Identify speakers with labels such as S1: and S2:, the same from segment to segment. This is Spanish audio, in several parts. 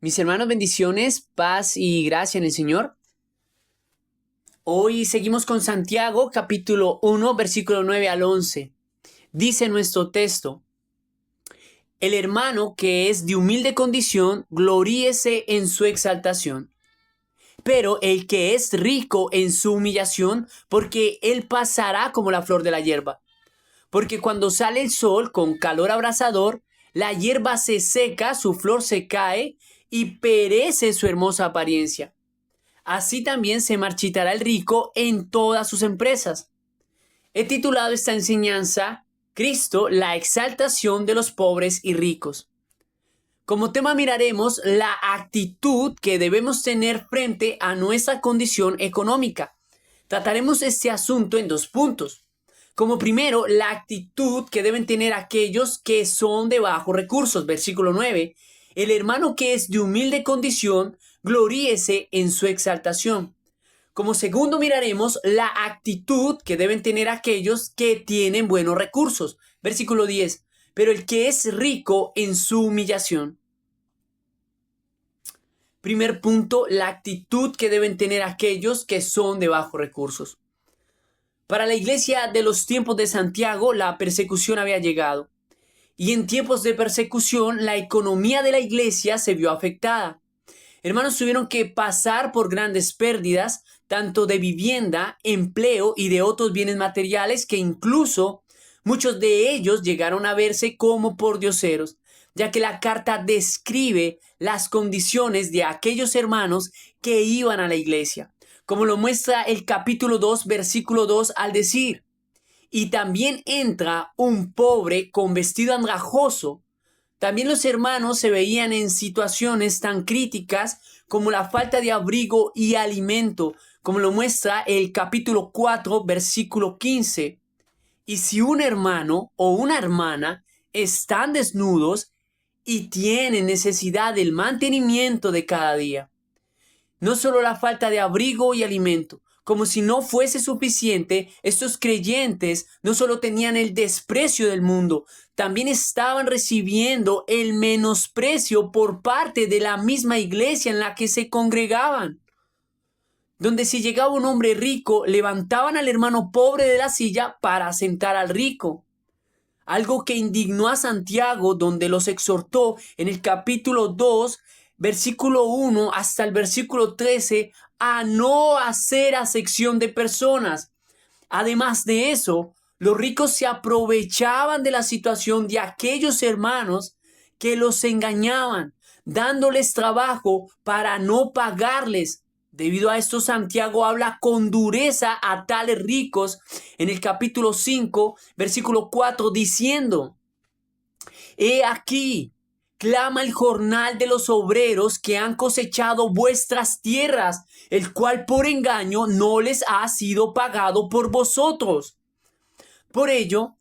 S1: Mis hermanos, bendiciones, paz y gracia en el Señor. Hoy seguimos con Santiago, capítulo 1, versículo 9 al 11. Dice nuestro texto: el hermano que es de humilde condición, gloríese en su exaltación. Pero el que es rico en su humillación, porque él pasará como la flor de la hierba. Porque cuando sale el sol con calor abrasador, la hierba se seca, su flor se cae y perece su hermosa apariencia. Así también se marchitará el rico en todas sus empresas. He titulado esta enseñanza: Cristo, la exaltación de los pobres y ricos. Como tema miraremos la actitud que debemos tener frente a nuestra condición económica. Trataremos este asunto en dos puntos. Como primero, la actitud que deben tener aquellos que son de bajos recursos. Versículo 9. El hermano que es de humilde condición, gloríese en su exaltación. Como segundo, miraremos la actitud que deben tener aquellos que tienen buenos recursos. Versículo 10. Pero el que es rico en su humillación. Primer punto, la actitud que deben tener aquellos que son de bajos recursos. Para la iglesia de los tiempos de Santiago, la persecución había llegado. Y en tiempos de persecución, la economía de la iglesia se vio afectada. Hermanos, tuvieron que pasar por grandes pérdidas, tanto de vivienda, empleo y de otros bienes materiales, que incluso muchos de ellos llegaron a verse como pordioseros, ya que la carta describe las condiciones de aquellos hermanos que iban a la iglesia, como lo muestra el capítulo 2, versículo 2, al decir: y también entra un pobre con vestido andrajoso. También los hermanos se veían en situaciones tan críticas como la falta de abrigo y alimento, como lo muestra el capítulo 4, versículo 15. Y si un hermano o una hermana están desnudos y tienen necesidad del mantenimiento de cada día. No solo la falta de abrigo y alimento. Como si no fuese suficiente, estos creyentes no solo tenían el desprecio del mundo, también estaban recibiendo el menosprecio por parte de la misma iglesia en la que se congregaban. Donde si llegaba un hombre rico, levantaban al hermano pobre de la silla para sentar al rico. Algo que indignó a Santiago, donde los exhortó en el capítulo 2, versículo 1 hasta el versículo 13, a no hacer acepción de personas. Además de eso, los ricos se aprovechaban de la situación de aquellos hermanos que los engañaban, dándoles trabajo para no pagarles. Debido a esto, Santiago habla con dureza a tales ricos en el capítulo 5, versículo 4, diciendo: he aquí, clama el jornal de los obreros que han cosechado vuestras tierras, el cual por engaño no les ha sido pagado por vosotros. Por ello,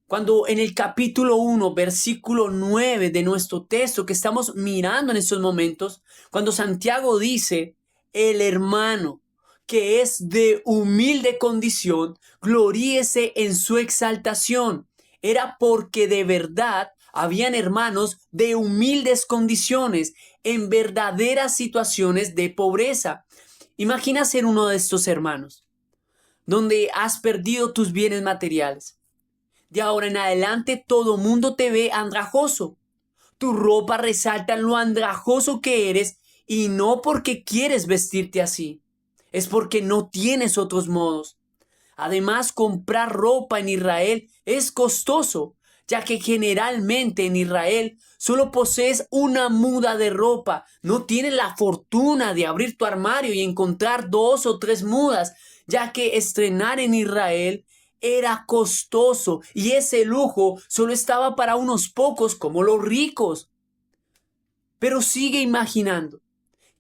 S1: cuando en el capítulo 1, versículo 9 de nuestro texto que estamos mirando en estos momentos, cuando Santiago dice: el hermano que es de humilde condición, gloríese en su exaltación, era porque de verdad habían hermanos de humildes condiciones, en verdaderas situaciones de pobreza. Imagina ser uno de estos hermanos, donde has perdido tus bienes materiales. De ahora en adelante todo mundo te ve andrajoso. Tu ropa resalta lo andrajoso que eres, y no porque quieres vestirte así. Es porque no tienes otros modos. Además, comprar ropa en Israel es costoso, ya que generalmente en Israel solo posees una muda de ropa. No tienes la fortuna de abrir tu armario y encontrar 2 o 3 mudas, ya que estrenar en Israel era costoso y ese lujo solo estaba para unos pocos, como los ricos. Pero sigue imaginando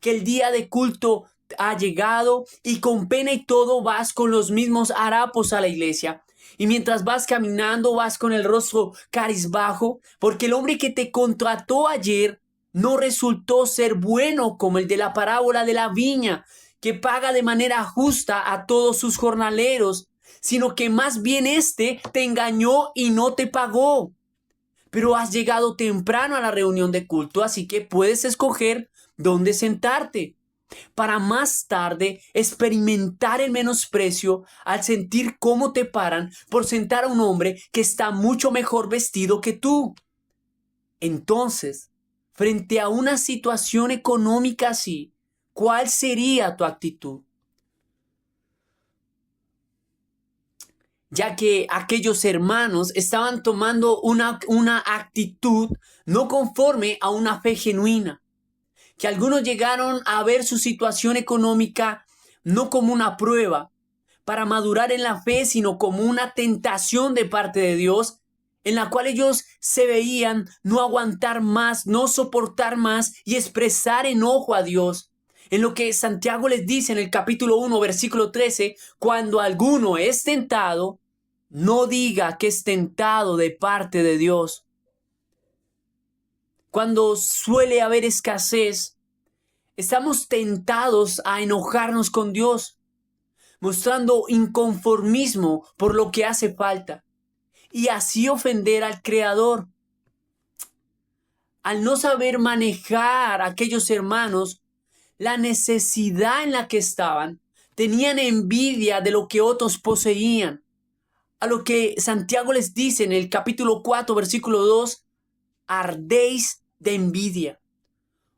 S1: que el día de culto ha llegado y con pena y todo vas con los mismos harapos a la iglesia. Y mientras vas caminando vas con el rostro cabizbajo, porque el hombre que te contrató ayer no resultó ser bueno como el de la parábola de la viña, que paga de manera justa a todos sus jornaleros, sino que más bien éste te engañó y no te pagó. pero has llegado temprano a la reunión de culto, así que puedes escoger dónde sentarte para más tarde experimentar el menosprecio al sentir cómo te paran por sentar a un hombre que está mucho mejor vestido que tú. Entonces, frente a una situación económica así, ¿cuál sería tu actitud? Ya que aquellos hermanos estaban tomando una actitud no conforme a una fe genuina, que algunos llegaron a ver su situación económica no como una prueba para madurar en la fe, sino como una tentación de parte de Dios, en la cual ellos se veían no aguantar más, no soportar más y expresar enojo a Dios. En lo que Santiago les dice en el capítulo 1, versículo 13, cuando alguno es tentado, no diga que es tentado de parte de Dios. Cuando suele haber escasez, estamos tentados a enojarnos con Dios, mostrando inconformismo por lo que hace falta y así ofender al Creador. Al no saber manejar a aquellos hermanos la necesidad en la que estaban, tenían envidia de lo que otros poseían. A lo que Santiago les dice en el capítulo 4, versículo 2, ardéis de envidia.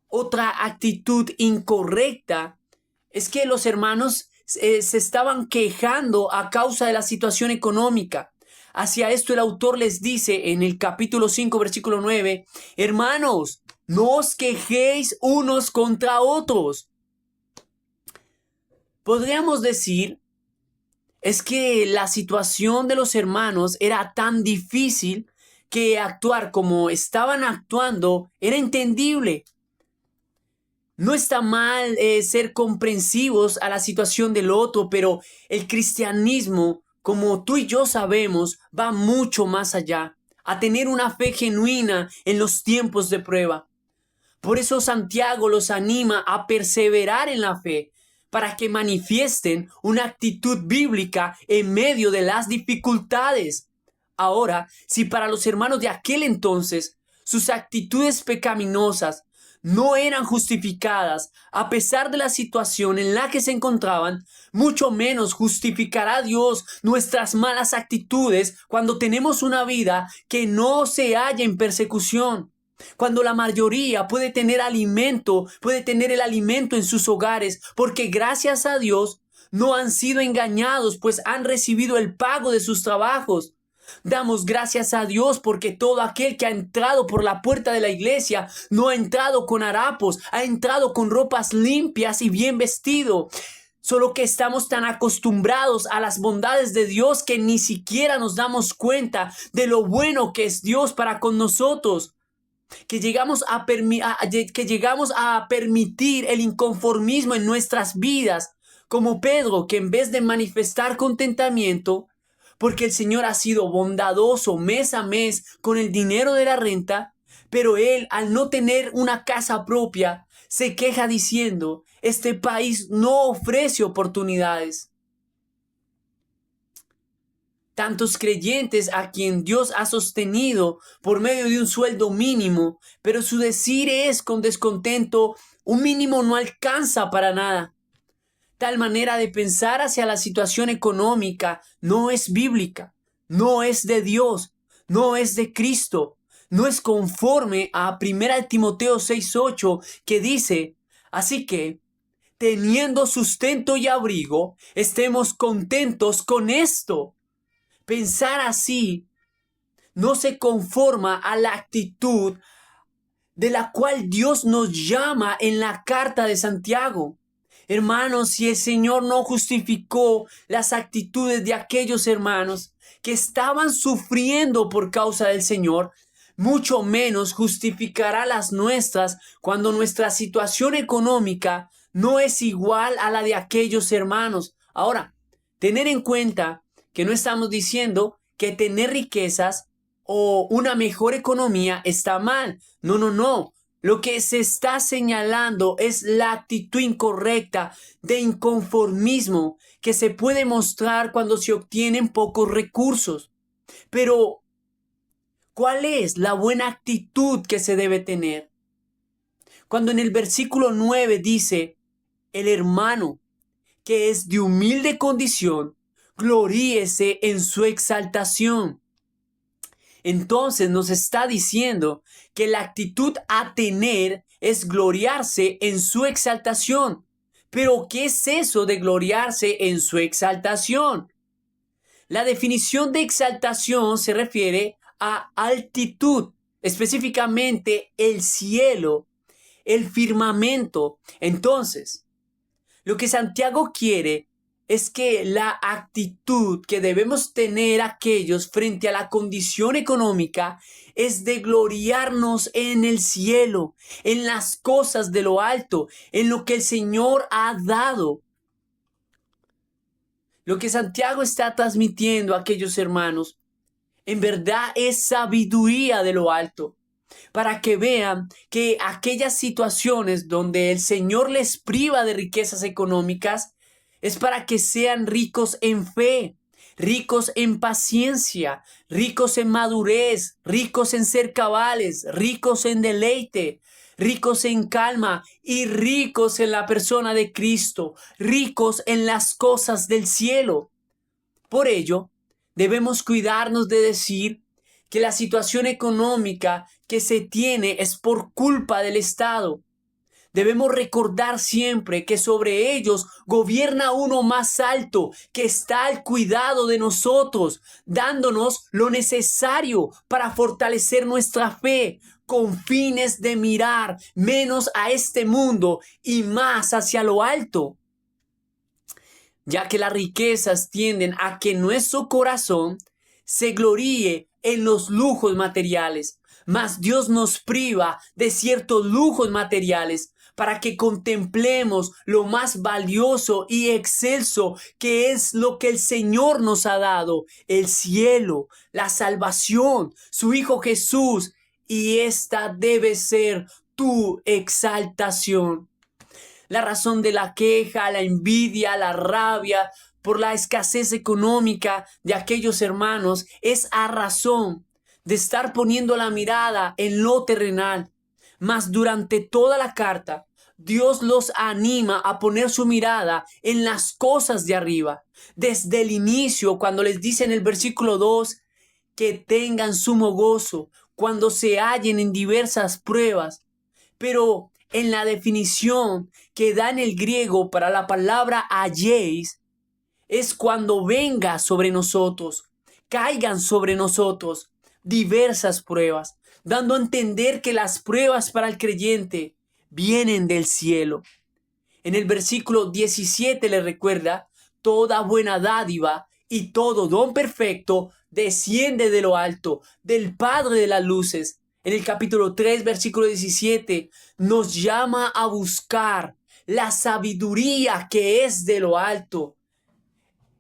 S1: Otra actitud incorrecta es que los hermanos se estaban quejando a causa de la situación económica. Hacia esto el autor les dice en el capítulo 5, versículo 9, hermanos, no os quejéis unos contra otros. Podríamos decir, es que la situación de los hermanos era tan difícil que actuar como estaban actuando era entendible. No está mal ser comprensivos a la situación del otro, pero el cristianismo, como tú y yo sabemos, va mucho más allá, a tener una fe genuina en los tiempos de prueba. Por eso Santiago los anima a perseverar en la fe, para que manifiesten una actitud bíblica en medio de las dificultades. Ahora, si para los hermanos de aquel entonces sus actitudes pecaminosas no eran justificadas a pesar de la situación en la que se encontraban, mucho menos justificará Dios nuestras malas actitudes cuando tenemos una vida que no se halla en persecución. Cuando la mayoría puede tener el alimento en sus hogares, porque gracias a Dios no han sido engañados, pues han recibido el pago de sus trabajos. Damos gracias a Dios porque todo aquel que ha entrado por la puerta de la iglesia no ha entrado con harapos, ha entrado con ropas limpias y bien vestido. Solo que estamos tan acostumbrados a las bondades de Dios que ni siquiera nos damos cuenta de lo bueno que es Dios para con nosotros. Que llegamos a permitir el inconformismo en nuestras vidas, como Pedro, que en vez de manifestar contentamiento, porque el Señor ha sido bondadoso mes a mes con el dinero de la renta, pero él, al no tener una casa propia, se queja diciendo, este país no ofrece oportunidades. Tantos creyentes a quien Dios ha sostenido por medio de un sueldo mínimo, pero su decir es con descontento, un mínimo no alcanza para nada. Tal manera de pensar hacia la situación económica no es bíblica, no es de Dios, no es de Cristo, no es conforme a 1 Timoteo 6:8 que dice, así que, teniendo sustento y abrigo, estemos contentos con esto. Pensar así no se conforma a la actitud de la cual Dios nos llama en la carta de Santiago. Hermanos, si el Señor no justificó las actitudes de aquellos hermanos que estaban sufriendo por causa del Señor, mucho menos justificará las nuestras cuando nuestra situación económica no es igual a la de aquellos hermanos. Ahora, tener en cuenta que no estamos diciendo que tener riquezas o una mejor economía está mal. No, no, no. Lo que se está señalando es la actitud incorrecta de inconformismo que se puede mostrar cuando se obtienen pocos recursos. Pero ¿Cuál es la buena actitud que se debe tener? Cuando en el versículo 9 dice, el hermano que es de humilde condición, gloríese en su exaltación. Entonces nos está diciendo que la actitud a tener es gloriarse en su exaltación. Pero ¿qué es eso de gloriarse en su exaltación? La definición de exaltación se refiere a altitud, específicamente el cielo, el firmamento. Entonces, lo que Santiago quiere es que la actitud que debemos tener aquellos frente a la condición económica es de gloriarnos en el cielo, en las cosas de lo alto, en lo que el Señor ha dado. Lo que Santiago está transmitiendo a aquellos hermanos, en verdad es sabiduría de lo alto, para que vean que aquellas situaciones donde el Señor les priva de riquezas económicas es para que sean ricos en fe, ricos en paciencia, ricos en madurez, ricos en ser cabales, ricos en deleite, ricos en calma y ricos en la persona de Cristo, ricos en las cosas del cielo. Por ello, debemos cuidarnos de decir que la situación económica que se tiene es por culpa del Estado. Debemos recordar siempre que sobre ellos gobierna uno más alto, que está al cuidado de nosotros, dándonos lo necesario para fortalecer nuestra fe, con fines de mirar menos a este mundo y más hacia lo alto. Ya que las riquezas tienden a que nuestro corazón se gloríe en los lujos materiales, mas Dios nos priva de ciertos lujos materiales para que contemplemos lo más valioso y excelso que es lo que el Señor nos ha dado, el cielo, la salvación, su Hijo Jesús, y esta debe ser tu exaltación. La razón de la queja, la envidia, la rabia por la escasez económica de aquellos hermanos es a razón de estar poniendo la mirada en lo terrenal. Mas durante toda la carta, Dios los anima a poner su mirada en las cosas de arriba. Desde el inicio, cuando les dice en el versículo 2 que tengan sumo gozo cuando se hallen en diversas pruebas. Pero en la definición que da en el griego para la palabra hayéis, es cuando venga sobre nosotros, caigan sobre nosotros diversas pruebas, dando a entender que las pruebas para el creyente vienen del cielo. En el versículo 17 le recuerda, toda buena dádiva y todo don perfecto desciende de lo alto, del Padre de las luces. En el capítulo 3, versículo 17, nos llama a buscar la sabiduría que es de lo alto.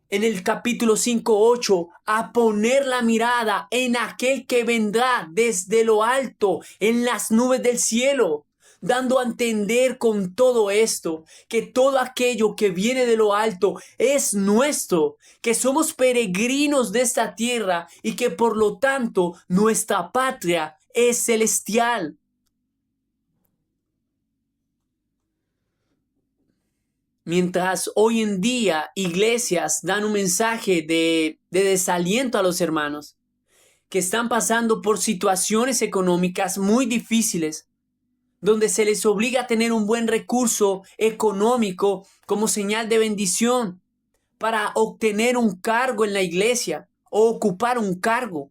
S1: En el capítulo 5:8, a poner la mirada en aquel que vendrá desde lo alto, en las nubes del cielo, dando a entender con todo esto que todo aquello que viene de lo alto es nuestro, que somos peregrinos de esta tierra y que por lo tanto nuestra patria es celestial. Mientras hoy en día iglesias dan un mensaje de desaliento a los hermanos que están pasando por situaciones económicas muy difíciles, donde se les obliga a tener un buen recurso económico como señal de bendición para obtener un cargo en la iglesia o ocupar un cargo.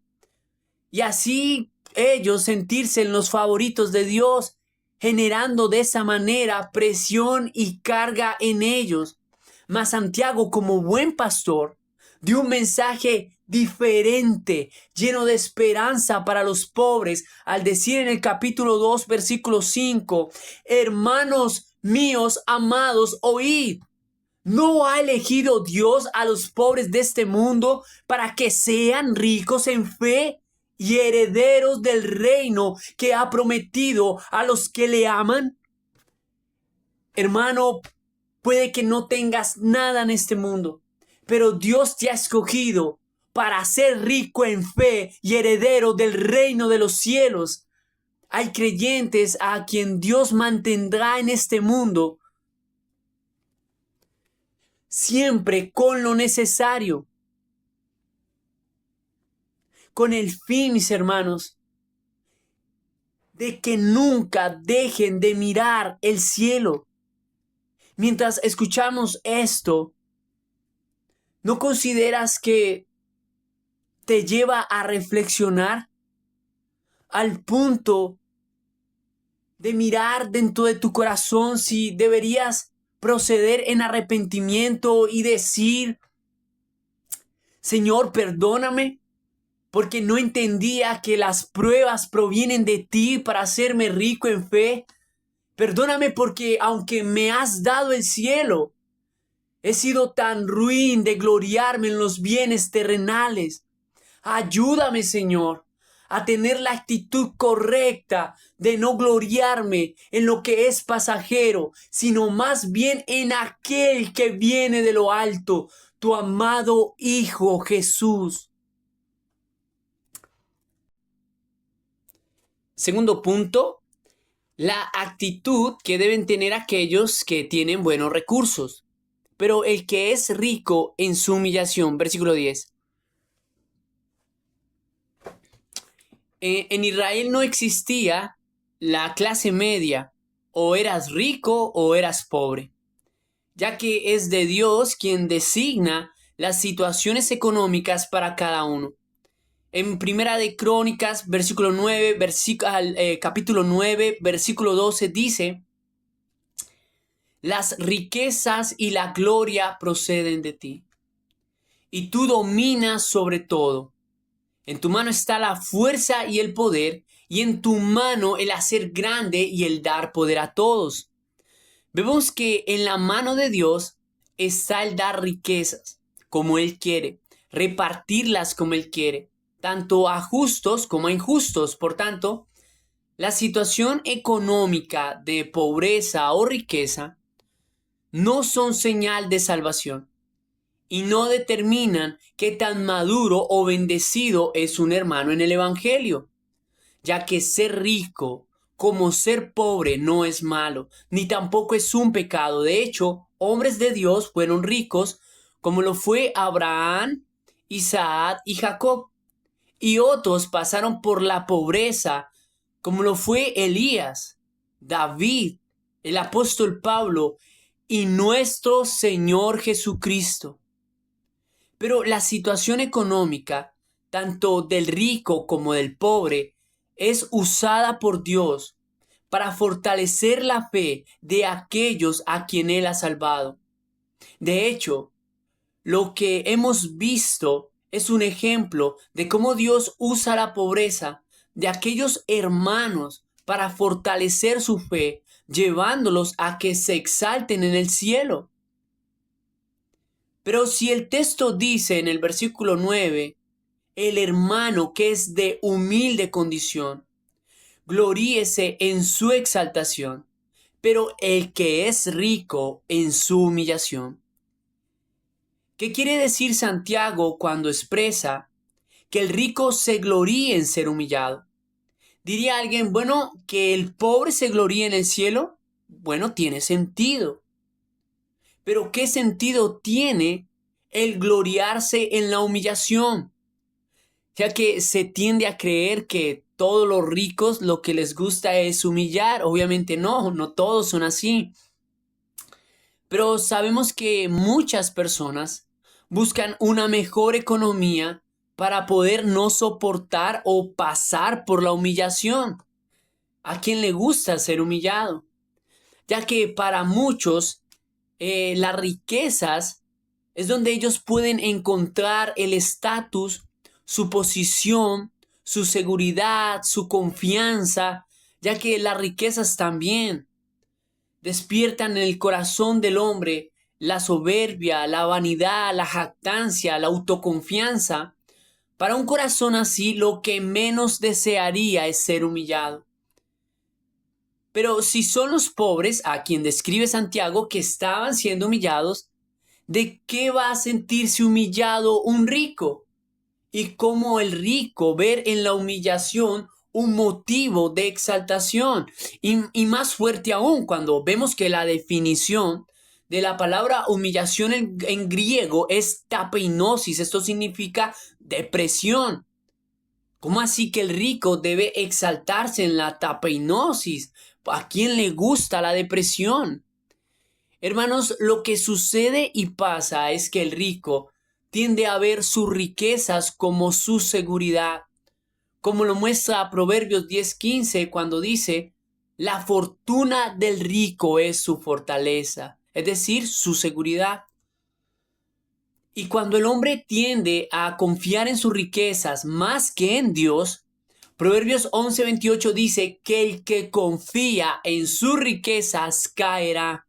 S1: Y así ellos sentirse en los favoritos de Dios, generando de esa manera presión y carga en ellos. Mas Santiago, como buen pastor, dio un mensaje diferente, lleno de esperanza para los pobres, al decir en el capítulo 2, versículo 5, hermanos míos amados, oíd. ¿No ha elegido Dios a los pobres de este mundo para que sean ricos en fe y herederos del reino que ha prometido a los que le aman? Hermano, puede que no tengas nada en este mundo, pero Dios te ha escogido para ser rico en fe y heredero del reino de los cielos. Hay creyentes a quien Dios mantendrá en este mundo siempre con lo necesario, con el fin, mis hermanos, de que nunca dejen de mirar el cielo. Mientras escuchamos esto, ¿no consideras que te lleva a reflexionar al punto de mirar dentro de tu corazón si deberías proceder en arrepentimiento y decir: Señor, perdóname, porque no entendía que las pruebas provienen de ti para hacerme rico en fe? Perdóname porque aunque me has dado el cielo, he sido tan ruin de gloriarme en los bienes terrenales. Ayúdame, Señor, a tener la actitud correcta de no gloriarme en lo que es pasajero, sino más bien en aquel que viene de lo alto, tu amado Hijo Jesús. Segundo punto, la actitud que deben tener aquellos que tienen buenos recursos, pero el que es rico en su humillación. Versículo 10. En Israel no existía la clase media, o eras rico o eras pobre, ya que es de Dios quien designa las situaciones económicas para cada uno. En Primera de Crónicas, capítulo 9, versículo 12 dice: las riquezas y la gloria proceden de ti, y tú dominas sobre todo. En tu mano está la fuerza y el poder, y en tu mano el hacer grande y el dar poder a todos. Vemos que en la mano de Dios está el dar riquezas como Él quiere, repartirlas como Él quiere, tanto a justos como a injustos. Por tanto, la situación económica de pobreza o riqueza no son señal de salvación y no determinan qué tan maduro o bendecido es un hermano en el Evangelio, ya que ser rico como ser pobre no es malo, ni tampoco es un pecado. De hecho, hombres de Dios fueron ricos, como lo fue Abraham, Isaac y Jacob, y otros pasaron por la pobreza, como lo fue Elías, David, el apóstol Pablo y nuestro Señor Jesucristo. Pero la situación económica, tanto del rico como del pobre, es usada por Dios para fortalecer la fe de aquellos a quien Él ha salvado. De hecho, lo que hemos visto es un ejemplo de cómo Dios usa la pobreza de aquellos hermanos para fortalecer su fe, llevándolos a que se exalten en el cielo. Pero si el texto dice en el versículo 9, el hermano que es de humilde condición, gloríese en su exaltación, pero el que es rico en su humillación. ¿Qué quiere decir Santiago cuando expresa que el rico se gloríe en ser humillado? ¿Diría alguien, bueno, que el pobre se gloríe en el cielo? Bueno, tiene sentido. Pero ¿qué sentido tiene el gloriarse en la humillación? Ya que se tiende a creer que todos los ricos lo que les gusta es humillar. Obviamente no todos son así. Pero sabemos que muchas personas buscan una mejor economía para poder no soportar o pasar por la humillación. ¿A quién le gusta ser humillado? Ya que para muchos las riquezas es donde ellos pueden encontrar el estatus, su posición, su seguridad, su confianza, ya que las riquezas también despiertan en el corazón del hombre la soberbia, la vanidad, la jactancia, la autoconfianza. Para un corazón así, lo que menos desearía es ser humillado. Pero si son los pobres, a quien describe Santiago, que estaban siendo humillados, ¿de qué va a sentirse humillado un rico? y como el rico ver en la humillación un motivo de exaltación. Y más fuerte aún cuando vemos que la definición de la palabra humillación en griego es tapeinosis. Esto significa depresión. ¿Cómo así que el rico debe exaltarse en la tapeinosis? ¿A quién le gusta la depresión? Hermanos, lo que sucede y pasa es que el rico tiende a ver sus riquezas como su seguridad, como lo muestra Proverbios 10:15 cuando dice, la fortuna del rico es su fortaleza, es decir, su seguridad. Y cuando el hombre tiende a confiar en sus riquezas más que en Dios, Proverbios 11:28 dice que el que confía en sus riquezas caerá.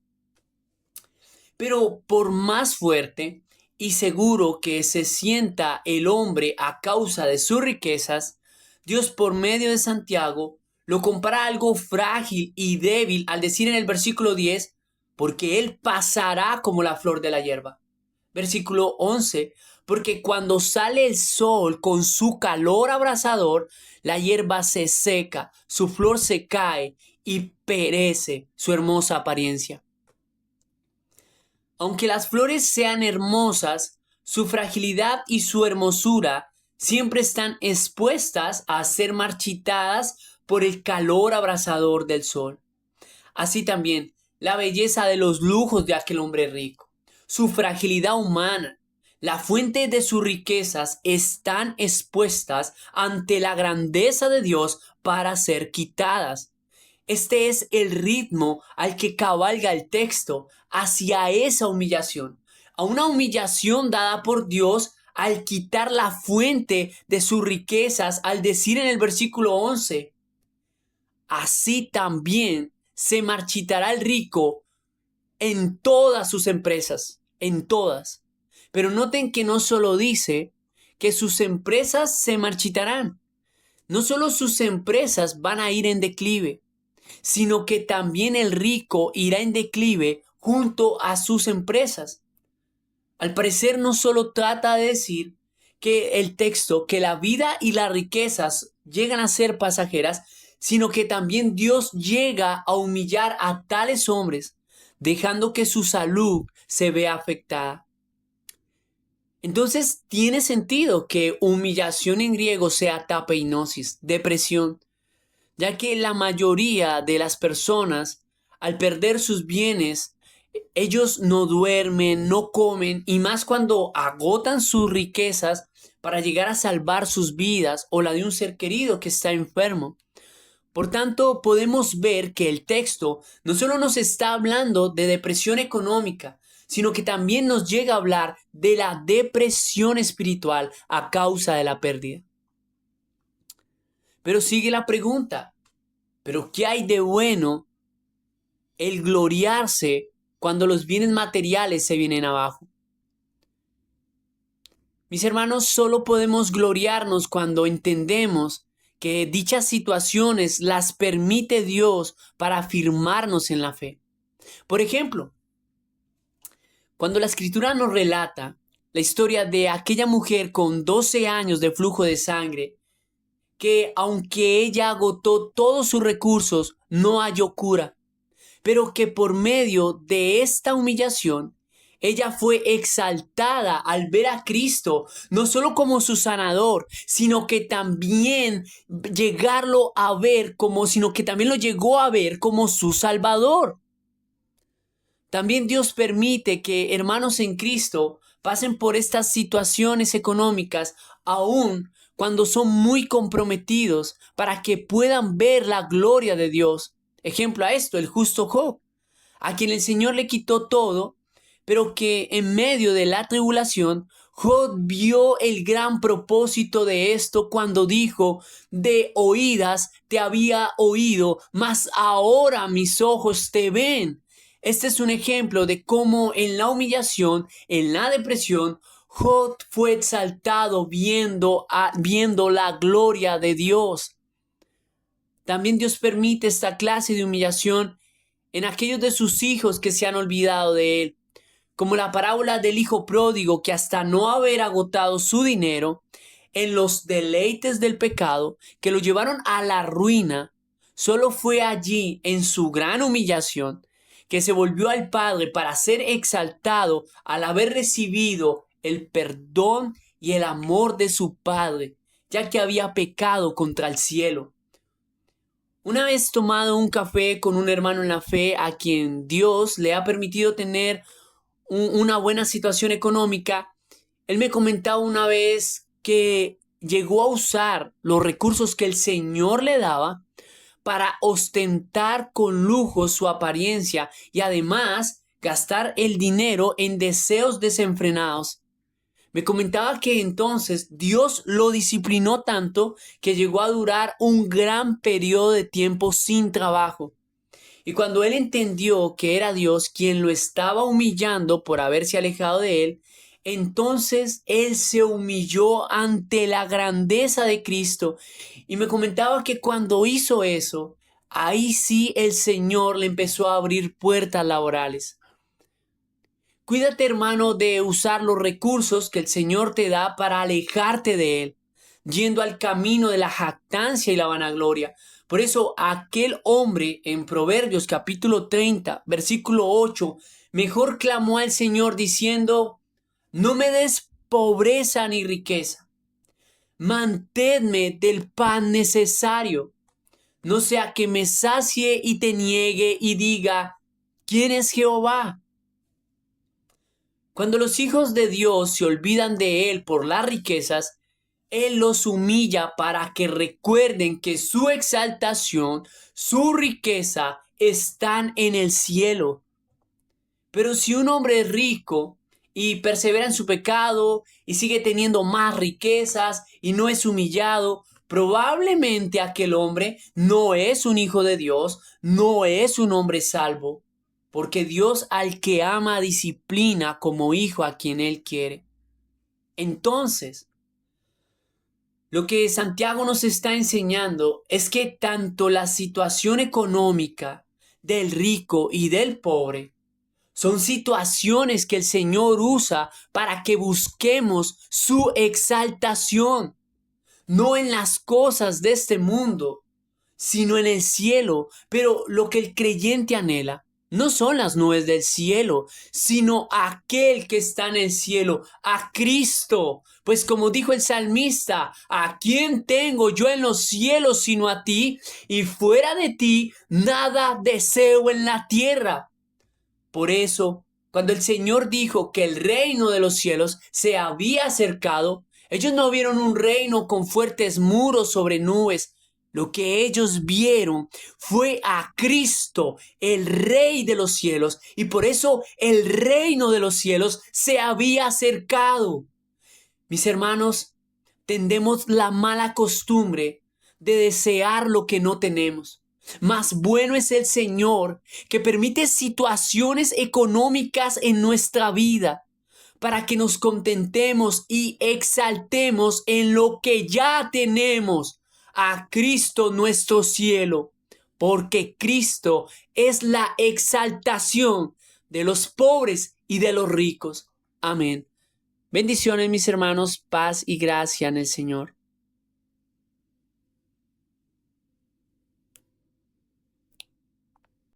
S1: Pero por más fuerte y seguro que se sienta el hombre a causa de sus riquezas, Dios por medio de Santiago lo compara a algo frágil y débil al decir en el versículo 10, porque él pasará como la flor de la hierba. Versículo 11, porque cuando sale el sol con su calor abrasador, la hierba se seca, su flor se cae y perece su hermosa apariencia. Aunque las flores sean hermosas, su fragilidad y su hermosura siempre están expuestas a ser marchitadas por el calor abrasador del sol. Así también, la belleza de los lujos de aquel hombre rico, su fragilidad humana, la fuente de sus riquezas están expuestas ante la grandeza de Dios para ser quitadas. Este es el ritmo al que cabalga el texto hacia esa humillación, a una humillación dada por Dios al quitar la fuente de sus riquezas, al decir en el versículo 11, así también se marchitará el rico en todas sus empresas, en todas. Pero noten que no solo dice que sus empresas se marchitarán, no solo sus empresas van a ir en declive, sino que también el rico irá en declive junto a sus empresas. Al parecer no solo trata de decir que el texto, que la vida y las riquezas llegan a ser pasajeras, sino que también Dios llega a humillar a tales hombres, dejando que su salud se vea afectada. Entonces tiene sentido que humillación en griego sea tapeinosis, depresión, ya que la mayoría de las personas, al perder sus bienes, ellos no duermen, no comen, y más cuando agotan sus riquezas para llegar a salvar sus vidas o la de un ser querido que está enfermo. Por tanto, podemos ver que el texto no solo nos está hablando de depresión económica, sino que también nos llega a hablar de la depresión espiritual a causa de la pérdida. Pero sigue la pregunta, ¿pero qué hay de bueno el gloriarse cuando los bienes materiales se vienen abajo? Mis hermanos, solo podemos gloriarnos cuando entendemos que dichas situaciones las permite Dios para afirmarnos en la fe. Por ejemplo, cuando la escritura nos relata la historia de aquella mujer con 12 años de flujo de sangre, que aunque ella agotó todos sus recursos, no halló cura, pero que por medio de esta humillación, ella fue exaltada al ver a Cristo, no solo como su sanador, sino que también llegarlo a ver como, sino que también lo llegó a ver como su salvador. También Dios permite que hermanos en Cristo pasen por estas situaciones económicas, aún cuando son muy comprometidos, para que puedan ver la gloria de Dios. Ejemplo a esto, el justo Job, a quien el Señor le quitó todo, pero que en medio de la tribulación, Job vio el gran propósito de esto cuando dijo, de oídas te había oído, mas ahora mis ojos te ven. Este es un ejemplo de cómo en la humillación, en la depresión, Job fue exaltado viendo la gloria de Dios. También Dios permite esta clase de humillación en aquellos de sus hijos que se han olvidado de Él, como la parábola del hijo pródigo que hasta no haber agotado su dinero, en los deleites del pecado que lo llevaron a la ruina, solo fue allí, en su gran humillación, que se volvió al Padre para ser exaltado al haber recibido el perdón y el amor de su Padre, ya que había pecado contra el cielo. Una vez tomado un café con un hermano en la fe a quien Dios le ha permitido tener una buena situación económica, él me comentaba una vez que llegó a usar los recursos que el Señor le daba para ostentar con lujo su apariencia y además gastar el dinero en deseos desenfrenados. Me comentaba que entonces Dios lo disciplinó tanto que llegó a durar un gran periodo de tiempo sin trabajo. Y cuando él entendió que era Dios quien lo estaba humillando por haberse alejado de él, entonces él se humilló ante la grandeza de Cristo. Y me comentaba que cuando hizo eso, ahí sí el Señor le empezó a abrir puertas laborales. Cuídate, hermano, de usar los recursos que el Señor te da para alejarte de Él, yendo al camino de la jactancia y la vanagloria. Por eso aquel hombre en Proverbios capítulo 30, versículo 8, mejor clamó al Señor diciendo: no me des pobreza ni riqueza, manténme del pan necesario, no sea que me sacie y te niegue y diga: ¿quién es Jehová? Cuando los hijos de Dios se olvidan de Él por las riquezas, Él los humilla para que recuerden que su exaltación, su riqueza están en el cielo. Pero si un hombre es rico y persevera en su pecado y sigue teniendo más riquezas y no es humillado, probablemente aquel hombre no es un hijo de Dios, no es un hombre salvo. Porque Dios al que ama disciplina como hijo a quien Él quiere. Entonces, lo que Santiago nos está enseñando es que tanto la situación económica del rico y del pobre son situaciones que el Señor usa para que busquemos su exaltación, no en las cosas de este mundo, sino en el cielo. Pero lo que el creyente anhela no son las nubes del cielo, sino aquel que está en el cielo, a Cristo. Pues como dijo el salmista: ¿a quién tengo yo en los cielos sino a ti? Y fuera de ti nada deseo en la tierra. Por eso, cuando el Señor dijo que el reino de los cielos se había acercado, ellos no vieron un reino con fuertes muros sobre nubes. Lo que ellos vieron fue a Cristo, el Rey de los cielos, y por eso el reino de los cielos se había acercado. Mis hermanos, tendemos la mala costumbre de desear lo que no tenemos. Más bueno es el Señor que permite situaciones económicas en nuestra vida para que nos contentemos y exaltemos en lo que ya tenemos, a Cristo nuestro cielo, porque Cristo es la exaltación de los pobres y de los ricos. Amén. Bendiciones, mis hermanos, paz y gracia en el Señor.